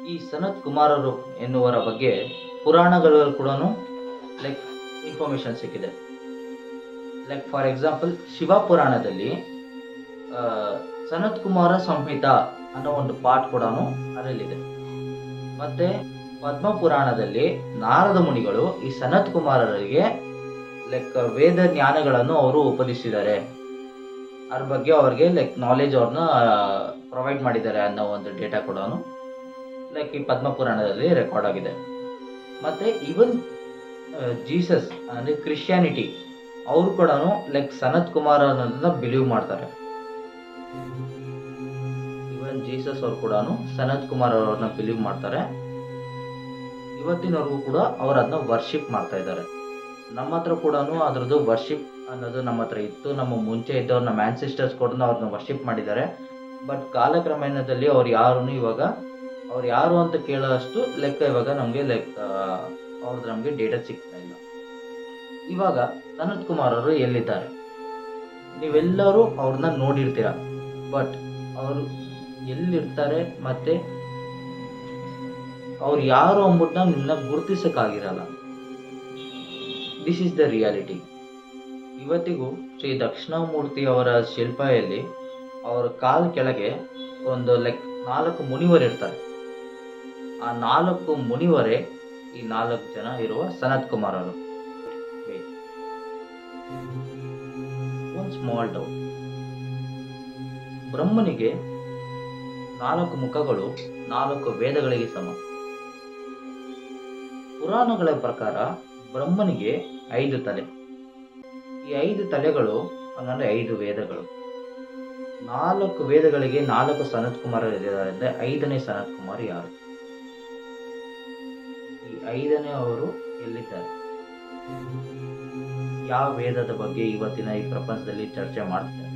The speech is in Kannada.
ಈ ಸನತ್ ಕುಮಾರರು ಎನ್ನುವರ ಬಗ್ಗೆ ಪುರಾಣಗಳಲ್ಲಿ ಕೂಡ ಲೈಕ್ ಇನ್ಫಾರ್ಮೇಶನ್ ಸಿಕ್ಕಿದೆ. ಲೈಕ್ ಫಾರ್ ಎಕ್ಸಾಂಪಲ್ ಶಿವ ಪುರಾಣದಲ್ಲಿ ಆ, ಸನತ್ ಕುಮಾರ ಸಂಹಿತ ಅನ್ನೋ ಒಂದು ಪಾಠ ಕೂಡ ಅದರಲ್ಲಿದೆ. ಮತ್ತೆ ಪದ್ಮ ಪುರಾಣದಲ್ಲಿ ನಾರದ ಮುನಿಗಳು ಈ ಸನತ್ ಕುಮಾರರಿಗೆ ಲೈಕ್ ವೇದ ಜ್ಞಾನಗಳನ್ನು ಅವರು ಉಪದೇಶಿಸಿದ್ದಾರೆ. ಅದ್ರ ಬಗ್ಗೆ ಅವ್ರಿಗೆ ಲೈಕ್ ನಾಲೆಜ್ ಅವ್ರನ್ನ ಪ್ರೊವೈಡ್ ಮಾಡಿದ್ದಾರೆ ಅನ್ನೋ ಒಂದು ಡೇಟಾ ಕೂಡ ಲೈಕ್ ಈ ಪದ್ಮ ಪುರಾಣದಲ್ಲಿ ರೆಕಾರ್ಡ್ ಆಗಿದೆ. ಮತ್ತೆ ಈವನ್ ಜೀಸಸ್ ಅಂದ್ರೆ ಕ್ರಿಶ್ಚಿಯಾನಿಟಿ ಅವರು ಕೂಡ ಲೈಕ್ ಸನತ್ ಕುಮಾರ್ ಅನ್ನೋದನ್ನ ಬಿಲೀವ್ ಮಾಡ್ತಾರೆ. ಇವನ್ ಜೀಸಸ್ ಅವ್ರು ಕೂಡ ಸನತ್ ಕುಮಾರ್ ಅವ್ರನ್ನ ಬಿಲೀವ್ ಮಾಡ್ತಾರೆ. ಇವತ್ತಿನವರೆಗೂ ಕೂಡ ಅವ್ರು ಅದನ್ನ ವರ್ಷಿಪ್ ಮಾಡ್ತಾ ಇದ್ದಾರೆ. ನಮ್ಮ ಹತ್ರ ಕೂಡ ಅದ್ರದ್ದು ವರ್ಷಿಪ್ ಅನ್ನೋದು ನಮ್ಮ ಹತ್ರ ಇತ್ತು. ನಮ್ಮ ಮುಂಚೆ ಇದ್ದವ್ರು ನಮ್ಮ ಆನ್ಸಿಸ್ಟರ್ಸ್ ಕೂಡ ಅವ್ರನ್ನ ವರ್ಷಿಪ್ ಮಾಡಿದ್ದಾರೆ. ಬಟ್ ಕಾಲಕ್ರಮೇಣದಲ್ಲಿ ಅವ್ರು ಯಾರು ಅಂತ ಕೇಳೋಷ್ಟು ಲೆಕ್ಕ ಇವಾಗ ನಮಗೆ ಲೈಕ್ ಅವ್ರದ್ದು ನಮಗೆ ಡೇಟಾ ಸಿಗ್ತಾ ಇಲ್ಲ. ಇವಾಗ ಸನತ್ ಕುಮಾರ್ ಅವರು ಎಲ್ಲಿದ್ದಾರೆ? ನೀವೆಲ್ಲರೂ ಅವ್ರನ್ನ ನೋಡಿರ್ತೀರ. ಬಟ್ ಅವರು ಎಲ್ಲಿರ್ತಾರೆ ಮತ್ತೆ ಅವ್ರು ಯಾರು ಅಂದ್ಬಿಟ್ಟು ನಿಮ್ಮನ್ನ ಗುರುತಿಸಕ್ಕಾಗಿರಲ್ಲ. This is the reality. ಇವತ್ತಿಗೂ ಶ್ರೀ ದಕ್ಷಿಣಾಮೂರ್ತಿ ಅವರ ಶಿಲ್ಪದಲ್ಲಿ ಅವರ ಕಾಲ್ ಕೆಳಗೆ ಒಂದು ಲೈಕ್ 4 ಮುನಿವರು ಇರ್ತಾರೆ. ಆ 4 ಮುನಿವರೇ ಈ 4 ಜನ ಇರುವ ಸನತ್ ಕುಮಾರ್ ಅವರು. One small doubt. ಬ್ರಹ್ಮನಿಗೆ 4 ಮುಖಗಳು 4 ವೇದಗಳಿಗೆ ಸಮ. ಪುರಾಣಗಳ ಪ್ರಕಾರ ಬ್ರಹ್ಮನಿಗೆ 5 ತಲೆ. ಈ 5 ತಲೆಗಳು ಹಂಗಂದ್ರೆ 5 ವೇದಗಳು. 4 ವೇದಗಳಿಗೆ 4 ಸನತ್ ಕುಮಾರ್ ಇದ್ದಾರೆ. 5ನೇ ಸನತ್ ಕುಮಾರ್ ಯಾರು? ಈ 5ನೇ ಅವರು ಎಲ್ಲಿದ್ದಾರೆ? ಯಾವ ವೇದದ ಬಗ್ಗೆ ಇವತ್ತಿನ ಈ ಪ್ರಪಂಚದಲ್ಲಿ ಚರ್ಚೆ ಮಾಡ್ತಾರೆ?